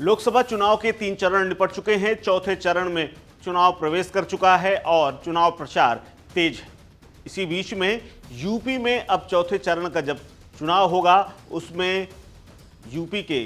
लोकसभा चुनाव के 3 चरण निपट चुके हैं। चौथे चरण में चुनाव प्रवेश कर चुका है और चुनाव प्रचार तेज है। इसी बीच में यूपी में अब चौथे चरण का जब चुनाव होगा, उसमें यूपी के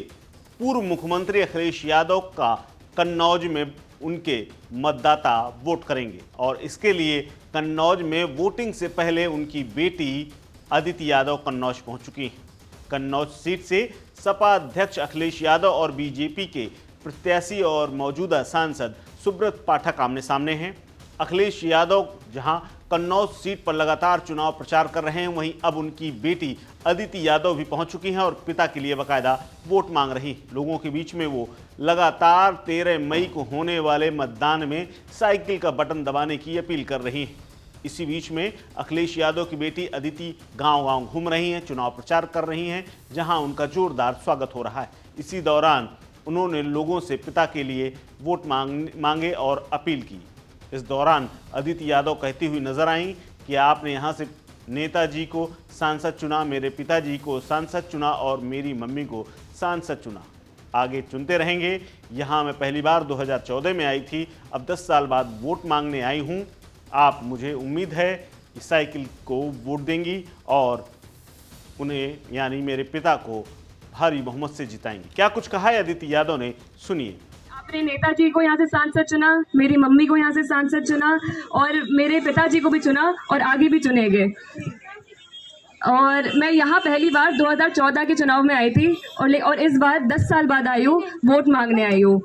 पूर्व मुख्यमंत्री अखिलेश यादव का कन्नौज में उनके मतदाता वोट करेंगे और इसके लिए कन्नौज में वोटिंग से पहले उनकी बेटी अदिति यादव कन्नौज पहुंच चुकी हैं। कन्नौज सीट से सपा अध्यक्ष अखिलेश यादव और बीजेपी के प्रत्याशी और मौजूदा सांसद सुब्रत पाठक आमने सामने हैं। अखिलेश यादव जहां कन्नौज सीट पर लगातार चुनाव प्रचार कर रहे हैं, वहीं अब उनकी बेटी अदिति यादव भी पहुंच चुकी हैं और पिता के लिए बाकायदा वोट मांग रही। लोगों के बीच में वो लगातार 13 मई को होने वाले मतदान में साइकिल का बटन दबाने की अपील कर रही हैं। इसी बीच में अखिलेश यादव की बेटी अदिति गांव-गांव घूम रही हैं, चुनाव प्रचार कर रही हैं, जहां उनका जोरदार स्वागत हो रहा है। इसी दौरान उन्होंने लोगों से पिता के लिए वोट मांगे और अपील की। इस दौरान अदिति यादव कहती हुई नजर आई कि आपने यहां से नेताजी को सांसद चुना, मेरे पिताजी को सांसद चुना और मेरी मम्मी को सांसद चुना, आगे चुनते रहेंगे। यहाँ मैं पहली बार 2014 में आई थी, अब 10 साल बाद वोट मांगने आई हूँ। आप, मुझे उम्मीद है कि साइकिल को वोट देंगी और उन्हें यानी मेरे पिता को भारी बहुमत से जिताएंगी। क्या कुछ कहा है अदिति यादव ने, सुनिए। आपने नेताजी को यहाँ से सांसद चुना, मेरी मम्मी को यहाँ से सांसद चुना और मेरे पिताजी को भी चुना और आगे भी चुनेंगे। और मैं यहाँ पहली बार 2014 के चुनाव में आई थी और इस बार 10 साल बाद आई हूँ, वोट मांगने आई हूँ।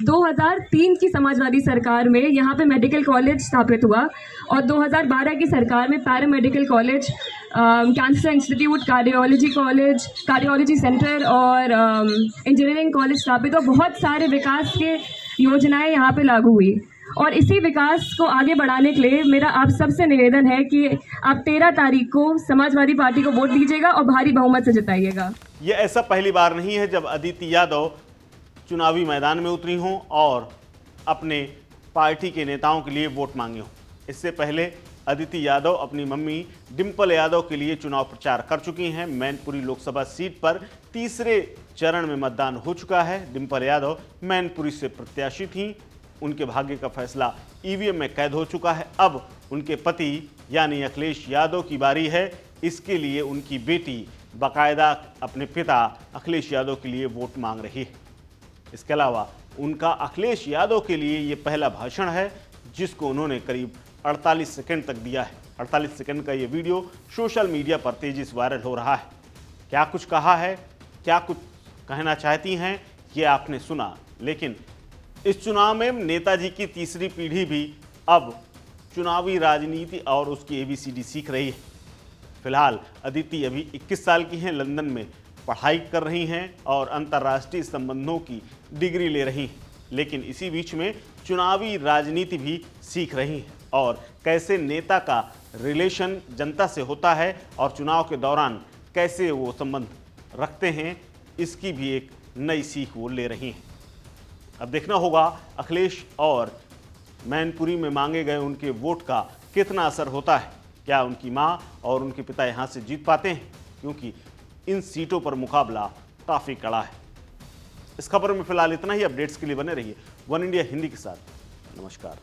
2003 की समाजवादी सरकार में यहाँ पे मेडिकल कॉलेज स्थापित हुआ और 2012 की सरकार में paramedical college, cancer institute, cardiology centre और इंजीनियरिंग कॉलेज स्थापित हुआ। बहुत सारे विकास के योजनाएं यहाँ पे लागू हुई और इसी विकास को आगे बढ़ाने के लिए मेरा आप सबसे निवेदन है कि आप 13 तारीख को समाजवादी पार्टी को वोट दीजिएगा और भारी बहुमत से जिताइएगा। ये ऐसा पहली बार नहीं है जब अदिति यादव चुनावी मैदान में उतरी हों और अपने पार्टी के नेताओं के लिए वोट मांगे हों। इससे पहले अदिति यादव अपनी मम्मी डिंपल यादव के लिए चुनाव प्रचार कर चुकी हैं। मैनपुरी लोकसभा सीट पर तीसरे चरण में मतदान हो चुका है। डिंपल यादव मैनपुरी से प्रत्याशी थीं। उनके भाग्य का फैसला ईवीएम में कैद हो चुका है। अब उनके पति यानी अखिलेश यादव की बारी है। इसके लिए उनकी बेटी बाकायदा अपने पिता अखिलेश यादव के लिए वोट मांग रही है। इसके अलावा उनका अखिलेश यादव के लिए ये पहला भाषण है जिसको उन्होंने करीब 48 सेकंड तक दिया है। 48 सेकंड का ये वीडियो सोशल मीडिया पर तेजी से वायरल हो रहा है। क्या कुछ कहा है, क्या कुछ कहना चाहती हैं, ये आपने सुना। लेकिन इस चुनाव में नेताजी की तीसरी पीढ़ी भी अब चुनावी राजनीति और उसकी ABCD सीख रही है। फिलहाल अदिति अभी 21 साल की हैं, लंदन में पढ़ाई कर रही हैं और अंतर्राष्ट्रीय संबंधों की डिग्री ले रही हैं। लेकिन इसी बीच में चुनावी राजनीति भी सीख रही हैं और कैसे नेता का रिलेशन जनता से होता है और चुनाव के दौरान कैसे वो संबंध रखते हैं, इसकी भी एक नई सीख वो ले रही हैं। अब देखना होगा अखिलेश और मैनपुरी में मांगे गए उनके वोट का कितना असर होता है। क्या उनकी मां और उनके पिता यहां से जीत पाते हैं, क्योंकि इन सीटों पर मुकाबला काफ़ी कड़ा है। इस खबर में फिलहाल इतना ही। अपडेट्स के लिए बने रहिए वन इंडिया हिंदी के साथ। नमस्कार।